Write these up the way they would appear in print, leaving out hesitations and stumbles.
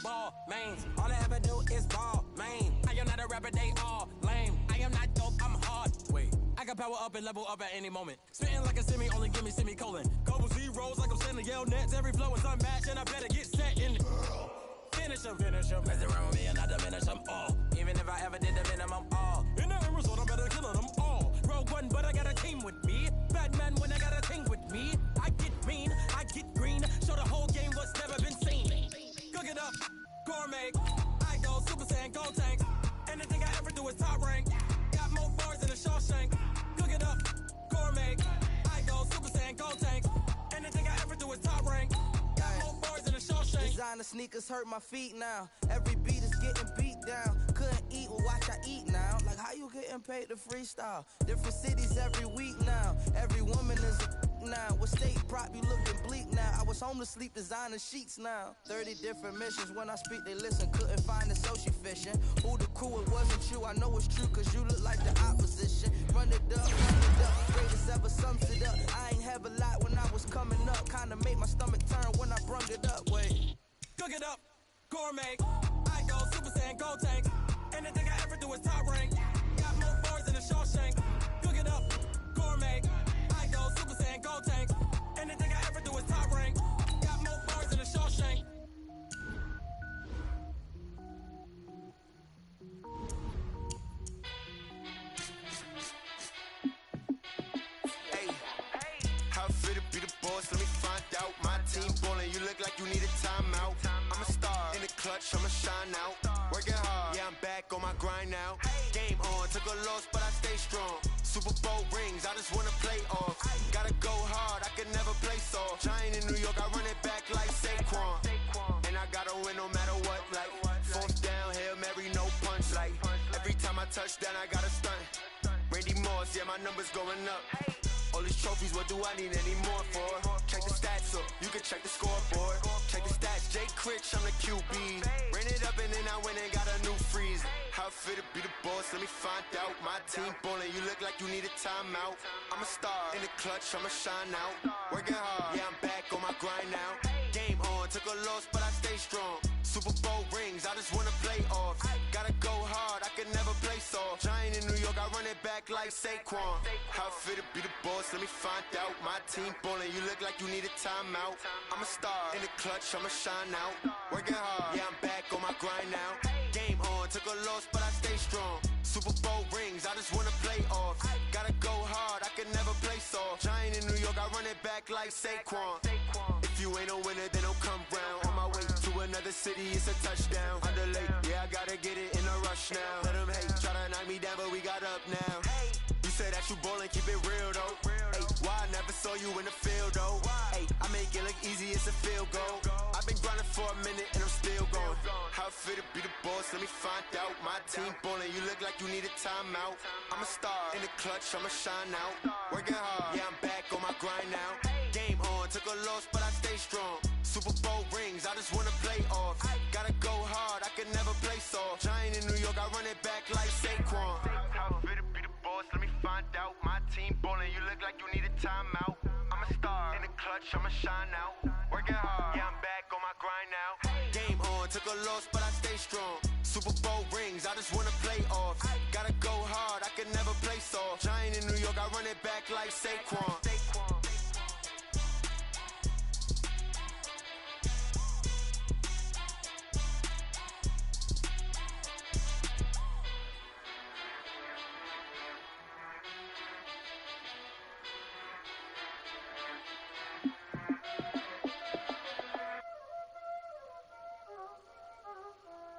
ball, man. All I ever do is ball, man. I am not a rapper, they all lame. I am not dope, I'm hard. Wait, I can power up and level up at any moment. Spitting like a semi, only give me semicolon. Couple zeros like I'm sending yell nets. Every flow is unmatched, and I better get set in. Finish them. Mess around with me and I diminish them all. Even if I ever did the minimum, all. In the end result, I better kill them all. Rogue one, but I got a team with me. Batman when I got a team with me. I get mean, I get green. Show the whole game what's never been seen. Cook it up, gourmet. I go Super Saiyan, gold tank. Anything I ever do is top rank. Got more bars than a Shawshank. Cook it up, gourmet. I go Super Saiyan, gold tank. Anything I ever do is top rank. Got more bars than a Shawshank. Designer sneakers hurt my feet now. Every beat is getting beat down. Couldn't eat, well watch I eat now. Like how you getting paid to freestyle? Different cities every week now. Every woman is a now. What state prop you looking bleak now? I was home to sleep designer sheets now. 30 different missions. When I speak they listen. Couldn't find it so she fishing. Who the crew, it wasn't you. I know it's true cause you look like the opposition. Run it up. Greatest ever sums it up. I ain't have a lot when I was coming up. Kinda made my stomach turn when I brung it up. Wait. Cook it up, gourmet. I go Super Saiyan, gold tank. Anything I ever do is top rank. Got more bars than a Shawshank. Cook it up, gourmet. I go Super Saiyan, gold tank. Anything I ever do is top rank. Got more bars than a Shawshank. Hey, how fit to be the boss? Let me find out. My team ballin', you look like you need a timeout. I'm a star in the clutch, I'ma shine out. Working hard, yeah, I'm back on my grind now. Game on, took a loss, but I stay strong. Super Bowl rings, I just wanna play off. Gotta go hard, I can never play soft. Giant in New York, I run it back like Saquon. And I gotta win no matter what, like fourth down, Hail Mary, no punch. Like every time I touch down, I gotta stunt. Randy Moss, yeah, my numbers going up. All these trophies, what do I need any more for? Check the stats up, you can check the scoreboard. Check the stats, Jay Critch, I'm the QB. Ran it up and then I went and got a new freeze. How fit to be the boss, let me find out. My team ballin', you look like you need a timeout. I'm a star in the clutch, I'ma shine out. Working hard, yeah, I'm back on my grind now. Game on, took a loss, but I stay strong. Super Bowl rings, I just wanna play off. Gotta go hard, I can never play soft. Giant in New York, I run it back like Saquon. How fit to be the boss, let me find out. My team ballin', you look like you need a timeout. I'm a star in the clutch, I'ma shine out. Working hard, yeah, I'm back on my grind now. Game on, took a loss, but I stay strong. Super Bowl rings, I just wanna play off. Gotta go hard, I can never play soft. Giant in New York, I run it back like Saquon. If you ain't a winner, then don't come round. On my way to another city, it's a touchdown. Underlay, yeah, I gotta get it in a rush now. Let them hate, try to knock me down, but we got up now. You said that you ballin', keep it real though. Hey, why I never saw you in the field though? Hey, I make it look easy, it's a field goal. I've been grinding for a minute and I'm still going. How fit to be the boss, let me find out. My team ballin', you look like you need a timeout. I'm a star in the clutch, I'ma shine out. Working hard, yeah, I'm back on my grind now. Game on, took a loss, but I stay strong. Super Bowl rings, I just wanna play off. Gotta go hard, I can never play soft. Giant in New York, I run it back like Saquon. How fit to be the boss, let me find out. My team ballin', you look like you need a timeout. I'm a star in the clutch, I'ma shine out. Working hard, yeah, I'm back on my grind now. Game on, took a loss, but I stay strong. Super Bowl rings, I just wanna play off. Gotta go hard, I can never play soft. Giant in New York, I run it back like Saquon.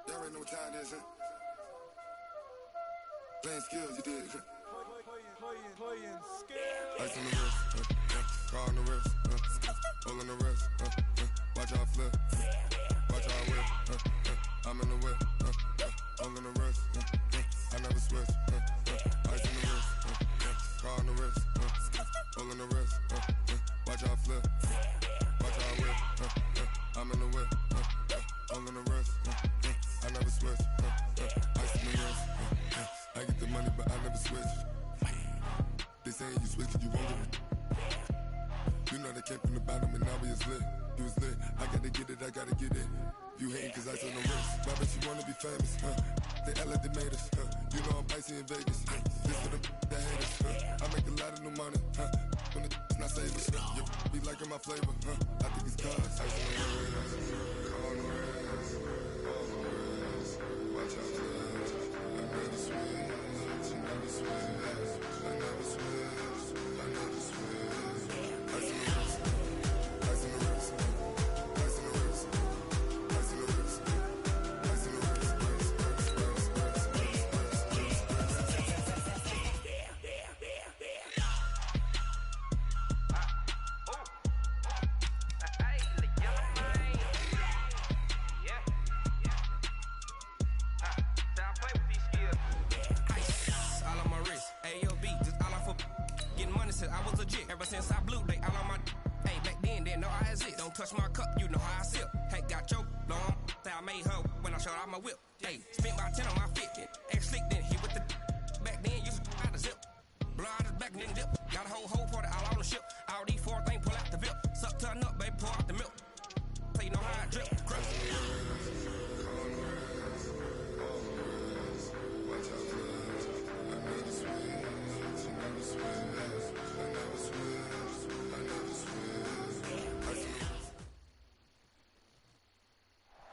Y'all already know what time it is, huh? Playing skills, you did, huh? Playing skills. Ice on the wrist, car on the wrist, hole on the wrist, watch how I flip, watch how I whip, I'm in the whip, hole on the wrist, I never switch, ice on the wrist, car on the wrist, hole on the wrist, watch how I flip, watch how I whip, I'm in the whip, hole on the wrist, I never switch, ice on the wrist, I get the money but I never switch. They saying you switch and you won't get it. You know they came from the bottom and now we is lit. You was lit. I gotta get it, I gotta get it. You hating cause I took no risks. I bet you wanna be famous, They act like they made us, You know I'm icy in Vegas, This for the that hate us, I make a lot of new money, When the not savers, You be liking my flavor, I think it's cause ice on the wrist, on the wrist, on the wrist. Watch out for this. I never switch, I never switch, I never switch, I never switch. Ice on the wrist, ice on the wrist, ice on the wrist, ice on the wrist, ice on the wrist, All on my wrist, AOB, just all off of getting money since I was legit. Ever since I blew, they all on my. Hey, back then, didn't know I exist. Don't touch my cup, you know how I sip. Hey, got choked, long. Say I made her when I showed out my whip. Hey, spent my 10 on my fit. Ex-slick, then hit with the. Back then, used to out the zip. Blow out his back, then dip. Got a whole party all on the ship. All these 4 things, pull out the VIP. Suck, turn up, baby, pour out the milk. So you know how I drip. Crush.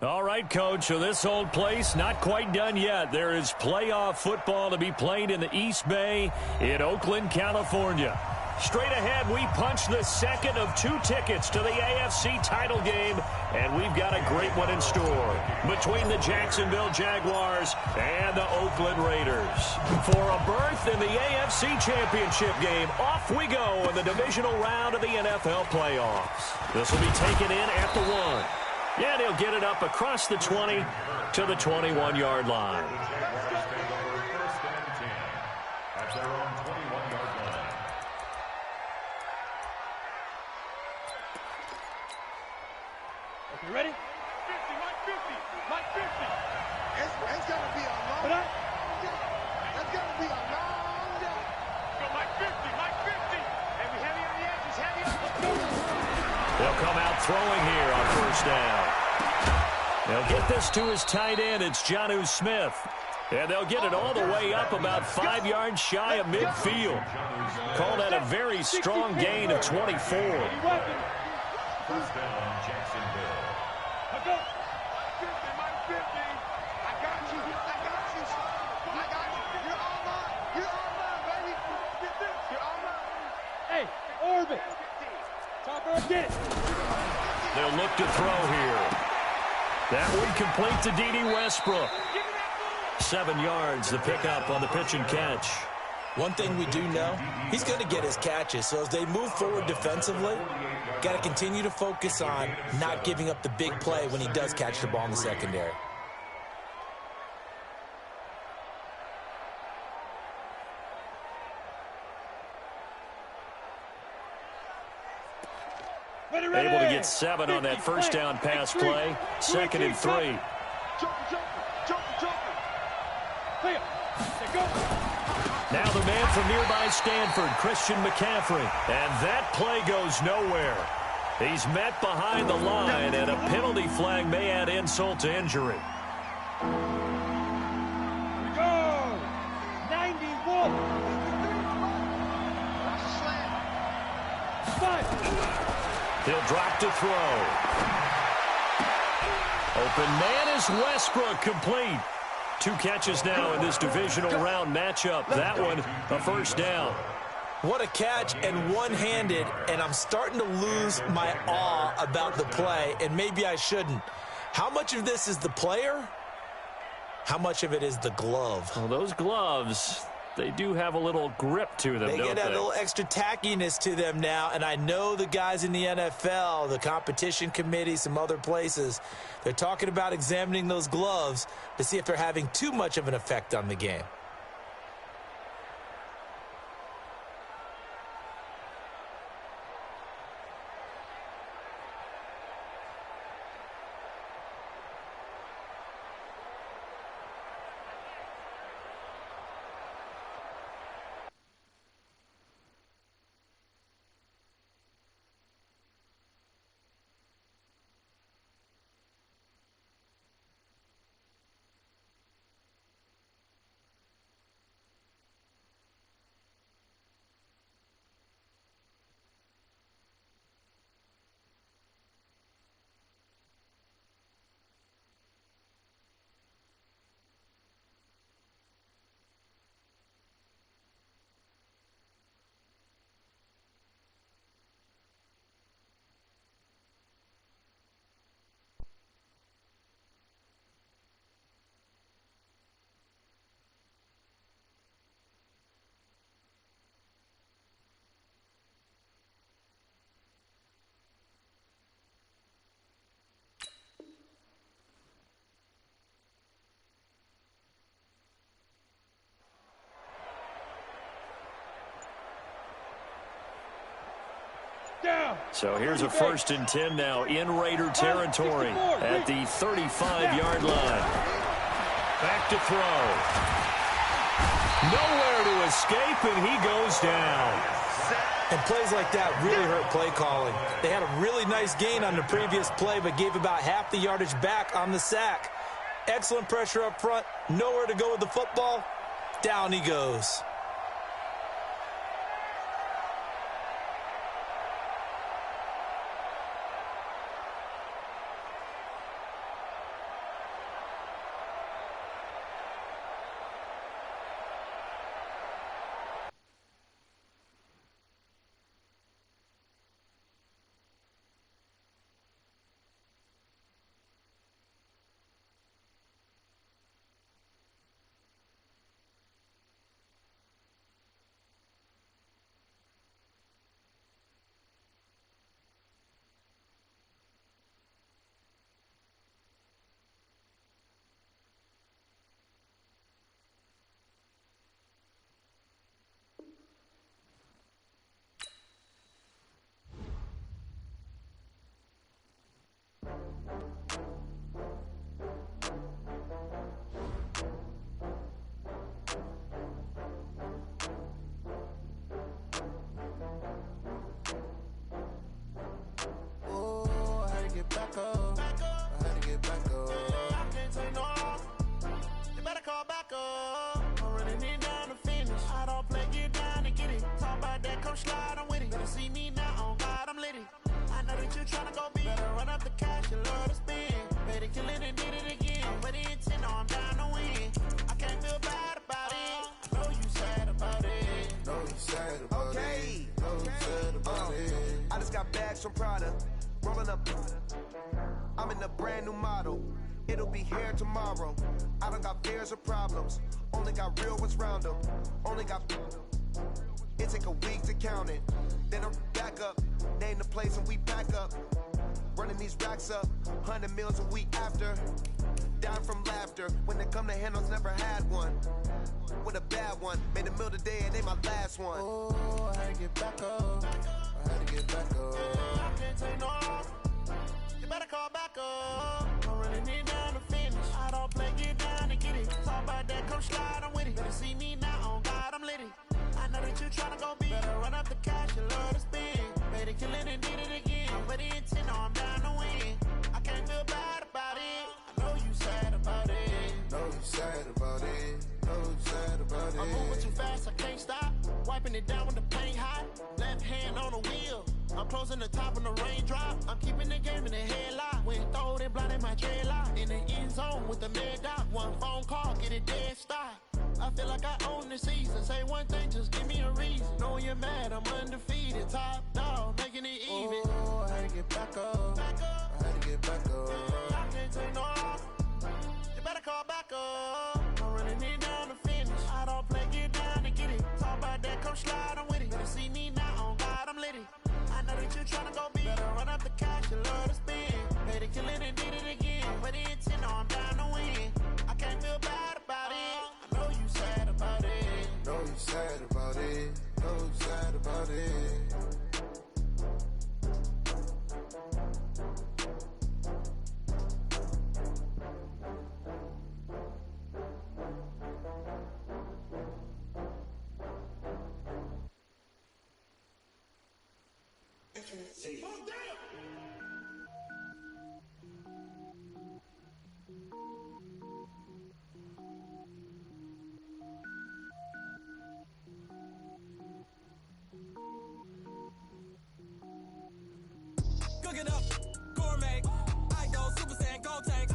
All right, Coach, so this old place not quite done yet. There is playoff football to be played in the East Bay in Oakland, California. Straight ahead, we punch the second of 2 tickets to the AFC title game, and we've got a great one in store between the Jacksonville Jaguars and the Oakland Raiders. For a berth in the AFC Championship game, off we go in the divisional round of the NFL playoffs. This will be taken in at the 1. And he'll get it up across the 20 to the 21-yard line. Okay, ready? 50, Mike 50, Mike 50. It's gonna be a long day. It's gonna be a long day. Go Mike 50, Mike 50. And we heavy on the edges, heavy on the They'll come out throwing here on first down. They'll get this to his tight end. It's Jonnu Smith. And they'll get it all the way up about 5 yards shy of midfield. Call that a very strong gain of 24. First down, Jacksonville. I go. 50, Mike 50. I got you. I got you. I got you. You're all mine. You're all mine, baby. You're all mine. Hey, orbit. Get it. They'll look to throw here. That one complete to D.D. Westbrook. 7 yards, the pickup on the pitch and catch. One thing we do know, he's going to get his catches. So as they move forward defensively, got to continue to focus on not giving up the big play when he does catch the ball in the secondary. Able to get 7 on that first down pass play. 2nd and 3. Now the man from nearby Stanford, Christian McCaffrey. And that play goes nowhere. He's met behind the line, and a penalty flag may add insult to injury. Go! 91! He'll drop to throw. Open man is Westbrook, complete. 2 catches now in this divisional round matchup. That one, a first down. What a catch, and one-handed, and I'm starting to lose my awe about the play, and maybe I shouldn't. How much of this is the player? How much of it is the glove? Well, those gloves, they do have a little grip to them, They don't get they? a little extra tackiness to them now, and I know the guys in the NFL, the competition committee, some other places, they're talking about examining those gloves to see if they're having too much of an effect on the game. So here's a 1st and 10 now in Raider territory at the 35-yard line. Back to throw. Nowhere to escape, and he goes down. And plays like that really hurt play calling. They had a really nice gain on the previous play, but gave about half the yardage back on the sack. Excellent pressure up front. Nowhere to go with the football. Down he goes. I'm in a brand new model. It'll be here tomorrow. I don't got fears or problems. Only got real ones round them. Only got. It take a week to count it. Then I'm back up. Name the place and we back up. Running these racks up. 100 meals a week after. Down from laughter. When they come to handles, never had one. With a bad one. Made a meal today and they my last one. Oh, I had to get back up. I had to get back up. I can't take no. You better call back up. I'm running it down to finish. I don't play, get down and get it. Talk about that, come slide, I'm with it. Better see me now, on God, I'm litty. I know that you tryna go big. Better run up the cash, you love to spend. Made it, kill it, and did it again. But the intent, no, I'm down to win. I can't feel bad about it. I know you sad about it. Know you sad about it. Know you sad about it. I'm moving too fast, I can't stop. Wiping it down when the paint hot. Left hand on the wheel. I'm closing the top when the raindrop. I'm keeping the game in the headlock. When throwed and blinded my dreadlock. In the end zone with the mad dot. One phone call, get it dead stop. I feel like I own the season. Say one thing, just give me a reason. Knowing you're mad, I'm undefeated. Top dog, making it even. Oh, I had to get back up. I had to get back up. I can't take no. You better call back up. I'm running it down to finish. I don't play, get down to get it. Talk about that, come slide, I'm with it. Better see me now, on God, I'm litty. I know that you tryna go big. Better run up the cash, you love to spend. Made it, kill it, and did it again. But the intent, no, I'm down to win. I can't feel bad about it. I know you sad about it. Know you sad about it. Know you sad about it. Cook it up, gourmet. I go Super Saiyan, gold tank.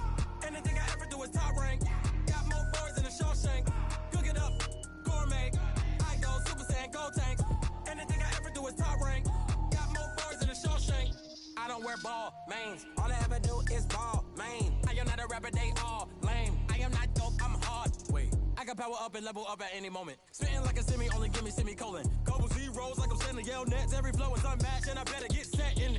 Anything I ever do is top rank. Got more boards than a Shawshank. Cook it up, gourmet. I go Super Saiyan, gold tank. Anything I ever do is top rank. Got more boards than a Shawshank. I don't wear ball mains. All I ever do is ball main. I am not a rapper, they all lame. I am not dope, I'm hard. Wait, I can power up and level up at any moment. Spitting like a semi, only give me semicolon. Couple zeros like I'm sending yell nets. Every flow is unmatched and I better get set in.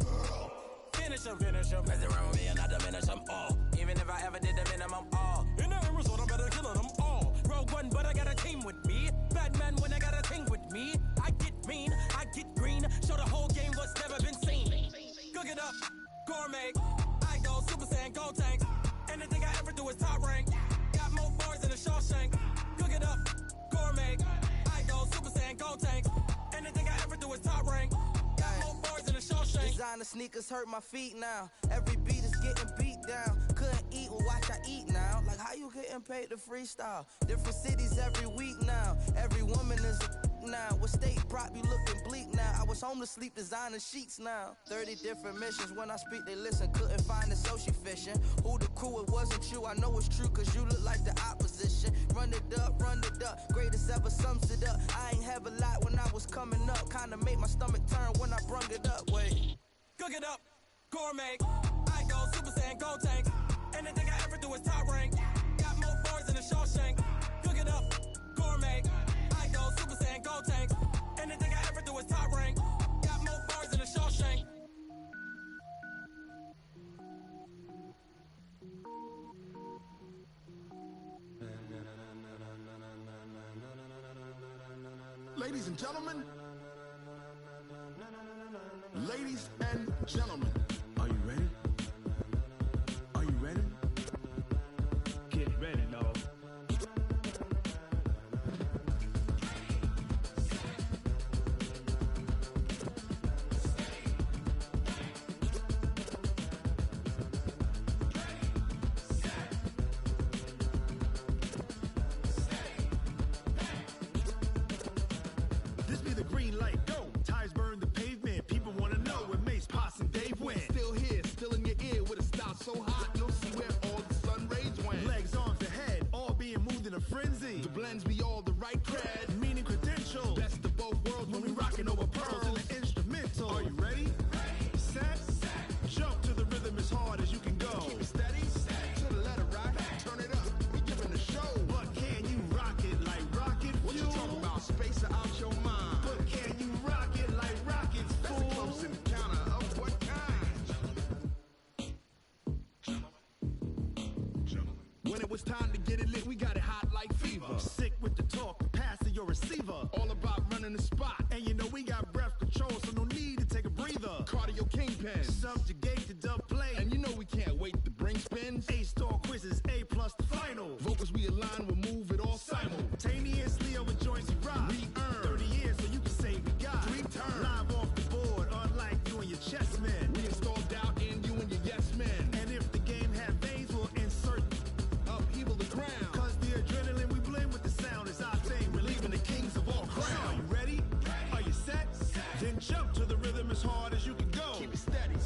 Finish him, mess around with me and I diminish them all. Even if I ever did the minimum all. In the end result, I'm better killing them all. Rogue one, but I got a team with me. Batman when I got a thing with me. I get mean, I get green. Show the whole game what's never been seen. Designer sneakers hurt my feet now. Every beat is getting beat down. Couldn't eat, well watch I eat now. Like how you getting paid to freestyle? Different cities every week now. Every woman is a now. What state prop you looking bleak now? I was homeless, sleep designer sheets now. 30 different missions. When I speak, they listen. Couldn't find it, so she fishing. Who the crew? It wasn't you. I know it's true, cause you look like the opposition. Run it up, greatest ever sums it up. I ain't have a lot when I was coming up. Kinda made my stomach turn when I brung it up. Wait. Cook it up, gourmet. I go Super Saiyan, gold tank. Anything I ever do is top rank. Got more bars than a Shawshank. Cook it up, gourmet. I go Super Saiyan, gold tank. Anything I ever do is top rank. Got more bars than a Shawshank. Ladies and gentlemen, ladies and gentlemen, are you ready? Are you ready? Get ready, dog. This be the green light, go. Tires burn the pavement. People wanna know where Mace, Potts, and Dave went. Still here, still in your ear with a style so hot, you'll see where all the sun rays went. Legs, arms, and head, all being moved in a frenzy. The blends be all the right cred, meaning credentials. Best of both worlds when we rockin' over pearls in the instrumental. Are you ready? Set, jump to the rhythm as hard as you can go. Keep it steady, to the letter right, turn it up, we giving the show. But can you rock it like rocket fuel? What you talking about, space out your mind? But can you rock it like rockets, fool? That's a close encounter of what kind? When it was time to get it lit, we got it hot like fever. Sick with the talk, pass to your receiver. All about running the spot, and you know we got breath control, so no need to take a breather. Cardio kingpin, subjugate the dub play, and you know we can't wait to bring spins. A-star quizzes, A+ the final. Vocals we align, we'll move it all simultaneously over joints we rock. We earn 30 years, so you can say we got 3 turns live off the board, unlike you and your chess men. We install doubt in you and your yes men. And if the game had veins, we'll insert upheaval the ground. Cause the adrenaline we blend with the sound is our thing, relieving the kings of all crowns. Are you ready? Are you set? Then jump to the rhythm as hard as you can go. Keep it steady,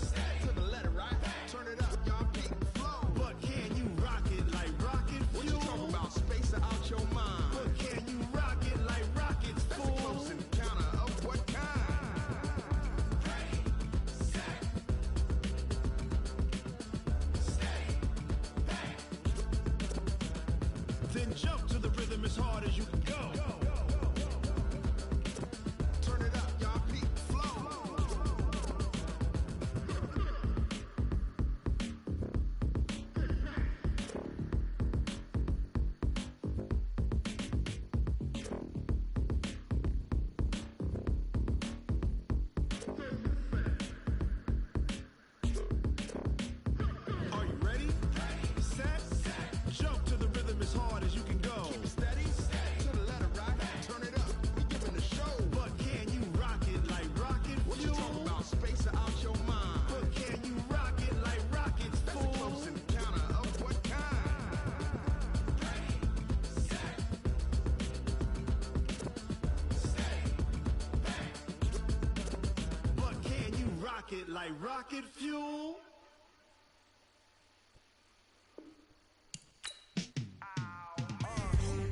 to the letter right. Turn it up, y'all beat the flow. But can you rock it like rocket fuel? What you talking about, space out your mind? But can you rock it like rockets, fool? That's a close encounter of what kind? Then jump to the rhythm as hard as you can go. Turn it up, y'all beat the flow. Are you ready? Set, jump to the rhythm as hard as you can go. Keep it steady, to the letter right. Turn it up, we giving the show. But can you rock it like rocket fuel? What you talking about, space out your mind? But can you rock it like rockets, fool? That's a close encounter of what kind? But can you rock it like rocket fuel?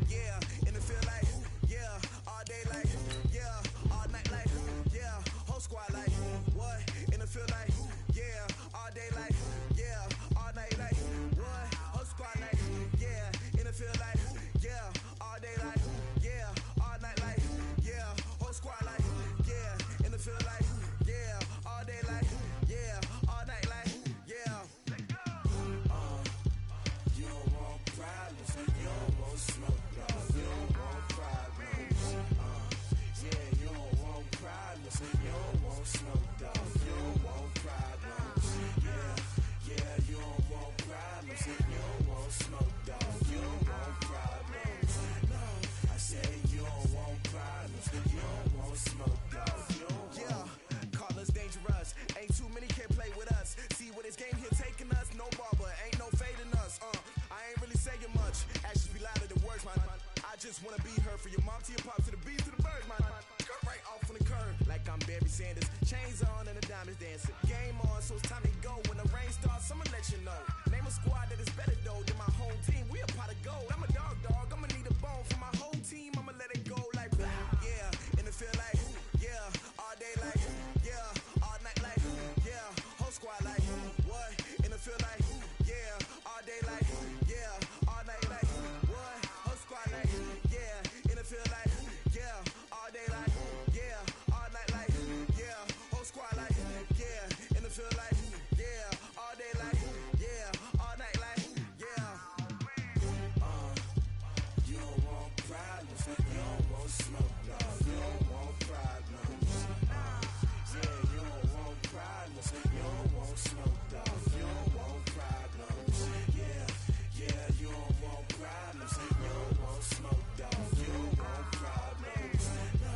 Yeah, in the field like, yeah, all day like, yeah, all night like, yeah, whole squad like, what? In the field like, yeah, all day like, yeah, all night like, what? Whole squad like, yeah, in the field like, yeah, all day like, yeah, all night like, yeah, whole squad like, yeah, in the field like, yeah, all day like, yeah, all night like. just wanna be her. For your mom to your pop to the beat to the bird, my cut right off on the curb. Like I'm Barry Sanders, chains on and the diamonds dancing. Game on, so it's time to go. When the rain starts, I'ma let you know. Name a squad that is better though than my home team. We a pot of gold. I'm a dog, I'ma need a bone for my whole team. I'ma let it go like yeah, and it feel like yeah, all day like yeah, all night like yeah, whole squad like what? And it feel like yeah, all day like yeah, all night like what? Whole squad like yeah, and it feel like yeah, all day like yeah, all night like yeah, whole squad like yeah, and it feel like yeah, all day like yeah, all night like yeah. You don't want problems, you don't want smoke, no, you don't want problems. Yeah, you don't want problems, you don't want smoke, dog, you don't want problems. Yeah, you don't want problems, you don't want smoke, dog, you don't want problems. No,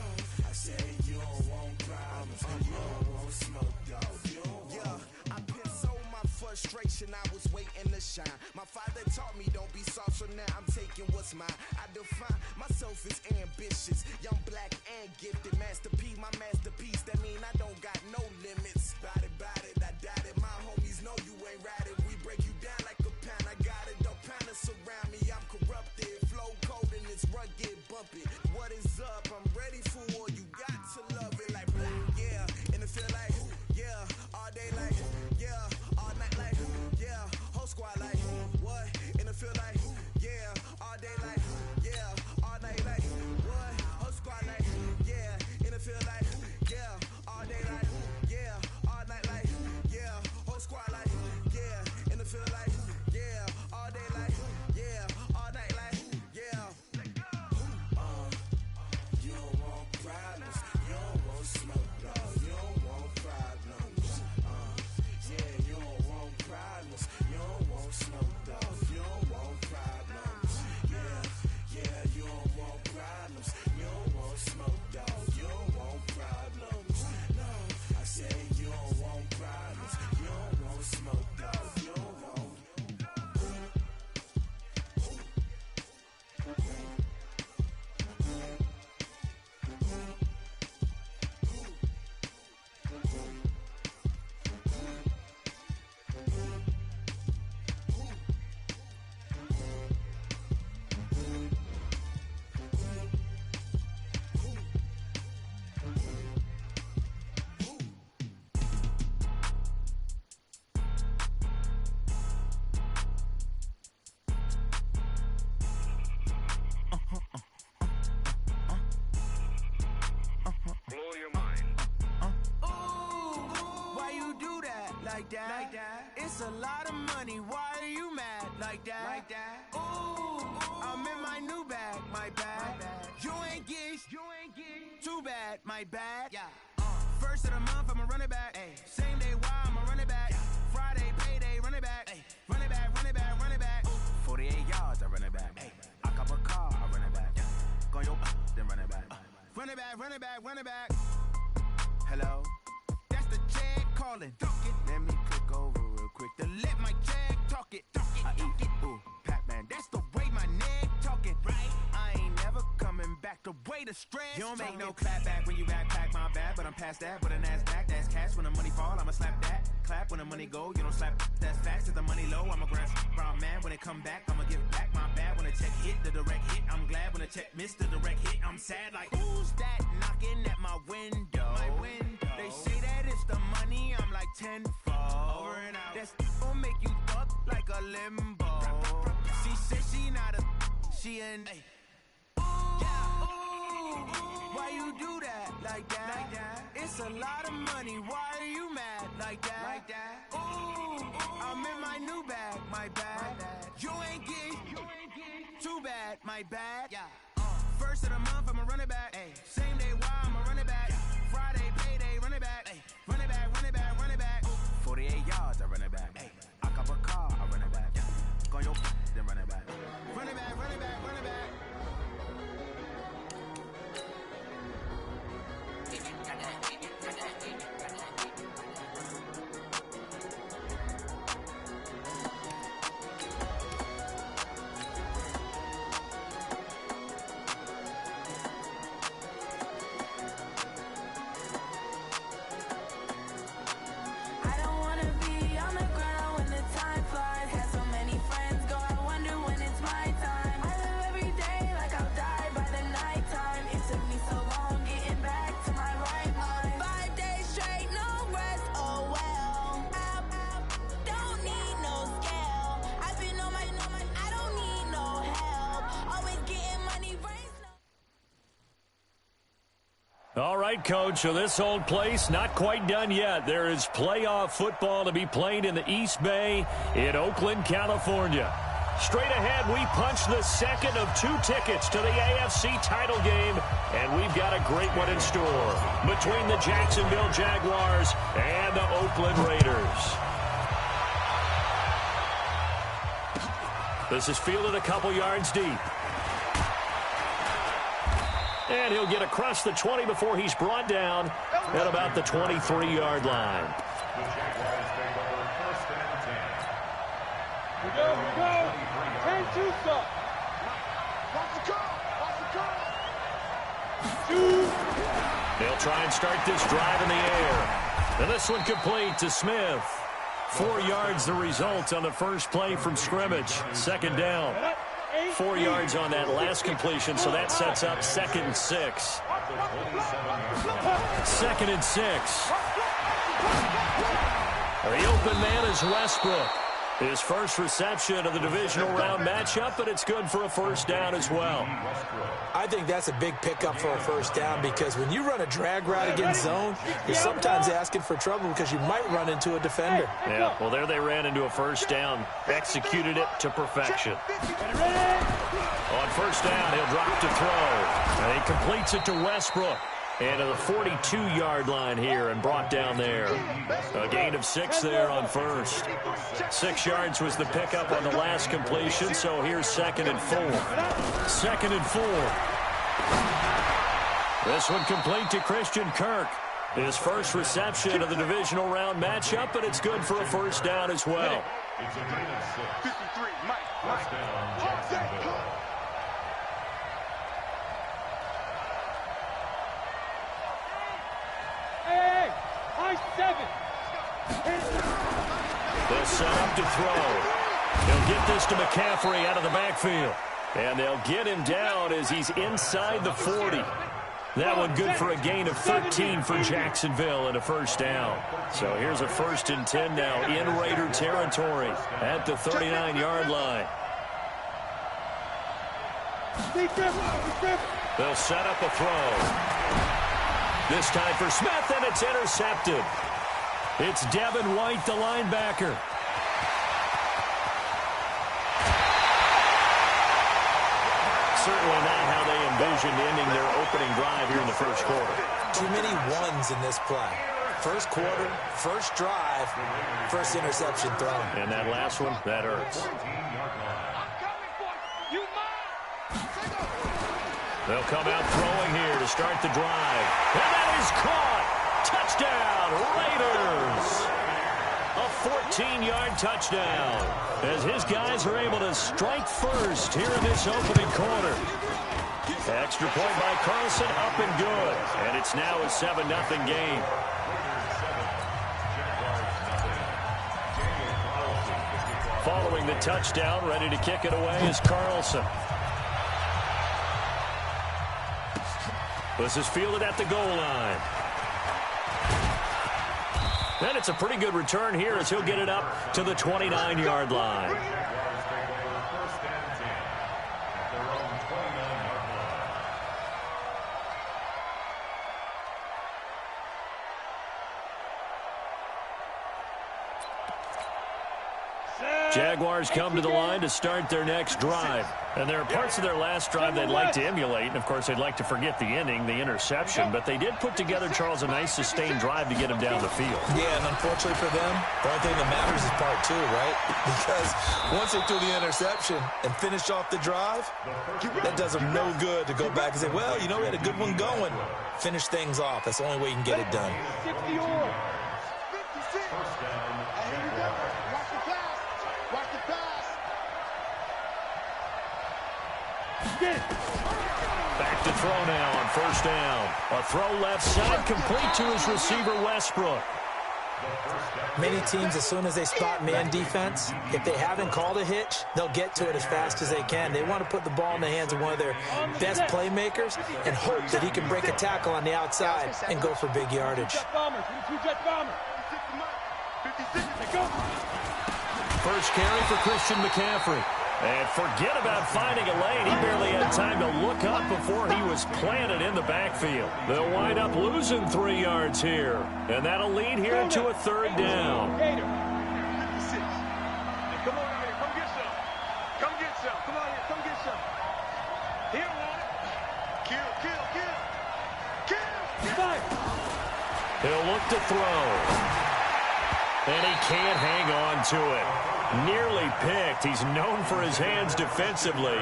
I say you don't want problems, you don't want smoke, dog, you don't want. Yeah, I pissed so my frustration, I was waiting to shine. My father taught me don't be soft, so now I'm taking what's mine. I define myself as ambitious, young, black, and gifted. Master P, my masterpiece, that mean I don't got no limits. Bout it, I doubt it. My homies know you ain't ratted. We break you down like a pound. I got it, don't pound to surround me. I'm corrupted, flow cold and it's rugged, bumpy. What is up? I'm ready for war. You got to love it like yeah, and it feel like yeah, all day like yeah, all night like yeah, whole squad like what? And it feel like yeah, all day like yeah, all night like what? Whole squad like yeah, and it feel like yeah, all day like yeah, all night like yeah, whole squad like yeah, and it feel like yeah, all day like yeah, all night like yeah. You don't want problems, you don't want smoke, no, you don't want problems. Yeah, you don't want problems, you don't want smoke, dog, you don't want problems. Yeah, you don't want problems, you don't want smoke, dog, you don't want problems. No, I say you don't want problems, you don't want smoke, dog, you don't want. Blow your mind. Why you do that like that? Like that? It's a lot of money. Why are you mad like that? Like that? Ooh, I'm in my new bag. My bad. You ain't get. Too bad. My bad. Yeah. First of the month, I'ma run it back. Ay. Same day, why I'ma run it back. Friday, payday, run it back. Ay. Run it back, run it back, run it back. 48 yards, I run it back. Ay. I cop a car, I run it back. Go your then run it back. Run it back, run it back, run it back. Hello? That's the jag calling. Let me click over real quick to let my jag talk it. I eat it. Ooh, Pac-Man, that's the way my neck talking. Right? I ain't never coming back the way the stress. You don't make no clap back when you backpack, my bad, but I'm past that. With a NASDAQ, that's cash. When the money fall, I'ma slap that. Clap when the money go, you don't slap. That's fast. If the money low, I'ma grab brown man. When it come back, I'ma give back my bad. When the check hit, the direct hit. I'm glad when the check missed the direct hit. I'm sad like, who's that knocking at my window? My window. They say that it's the money, I'm like tenfold. Over and out. That's gon' make you fuck like a limbo. She said she not a, she an. Why you do that like that? Like that? It's a lot of money. Why are you mad like that? Like that? Ooh, I'm in my new bag. My bad. You ain't get. Too bad. My bad. Yeah. First of the month, I'ma run it back. Ay. Same day, why I'ma run it back. Friday, payday, run it back. Ay. Run it back, run it back, run it back. 48 yards, I run it back. Ay. I cop a car, I run it back. Go your then run it back. Run it back, run it back, run it back. All right, Coach, so this old place not quite done yet. There is playoff football to be played in the East Bay in Oakland, California. Straight ahead, we punch the second of 2 tickets to the AFC title game, and we've got a great one in store between the Jacksonville Jaguars and the Oakland Raiders. This is fielded a couple yards deep. And he'll get across the 20 before he's brought down at about the 23-yard line. The Jaguars take over first and 10. We go. 10-2 stop. Watch the call. They'll try and start this drive in the air. And this one complete to Smith. 4 yards the result on the first play from scrimmage. Second down. 4 yards on that last completion, so that sets up 2nd and 6. 2nd and 6. The open man is Westbrook. His first reception of the divisional round matchup, but it's good for a first down as well. I think that's a big pickup for a first down because when you run a drag route against zone, you're sometimes asking for trouble because you might run into a defender. Yeah, well, there they ran into a first down. Executed it to perfection. On first down, he'll drop to throw. And he completes it to Westbrook. And to the 42-yard line here and brought down there. A gain of 6 there on first. 6 yards was the pickup on the last completion, so here's 2nd and 4. 2nd and 4. This one complete to Christian Kirk. His first reception of the divisional round matchup, but it's good for a first down as well. It's a gain of 6. 53, Mike. First down, Jacksonville. They'll set up to throw. They'll get this to McCaffrey out of the backfield. And they'll get him down as he's inside the 40. That one good for a gain of 13 for Jacksonville and a first down. So here's a 1st and 10 now in Raider territory at the 39-yard line. They'll set up a throw. This time for Smith, and it's intercepted. It's Devin White, the linebacker. Certainly not how they envisioned ending their opening drive here in the first quarter. Too many ones in this play. First quarter, first drive, first interception thrown. And that last one, that hurts. They'll come out throwing here to start the drive. And that is caught. Touchdown, Raiders. A 14-yard touchdown as his guys are able to strike first here in this opening quarter. Extra point by Carlson, up and good. And it's now a 7-0 game. Following the touchdown, ready to kick it away is Carlson. This is fielded at the goal line. And it's a pretty good return here as he'll get it up to the 29-yard line. Jaguars come to the line to start their next drive. And there are parts of their last drive they'd like to emulate. And, of course, they'd like to forget the ending, the interception. But they did put together, Charles, a nice sustained drive to get him down the field. Yeah, and unfortunately for them, the only thing that matters is part 2, right? Because once they threw the interception and finished off the drive, that does them no good to go back and say, well, you know, we had a good one going. Finish things off. That's the only way you can get it done. 60 or 56. First down. Here we go. Watch the pass. Watch the pass. Back to throw now on first down. A throw left side complete to his receiver, Westbrook. Many teams, as soon as they spot man defense, if they haven't called a hitch, they'll get to it as fast as they can. They want to put the ball in the hands of one of their best playmakers and hope that he can break a tackle on the outside and go for big yardage. First carry for Christian McCaffrey. And forget about finding a lane. He barely had time to look up before he was planted in the backfield. They'll wind up losing 3 yards here. And that'll lead here to a 3rd down. 56. Hey, come on out here. Come get some. Come get some. Come on here. Come get some. Here, man. Kill, kill, kill. Kill. Fight. He'll look to throw. And he can't hang on to it. Nearly picked. He's known for his hands defensively,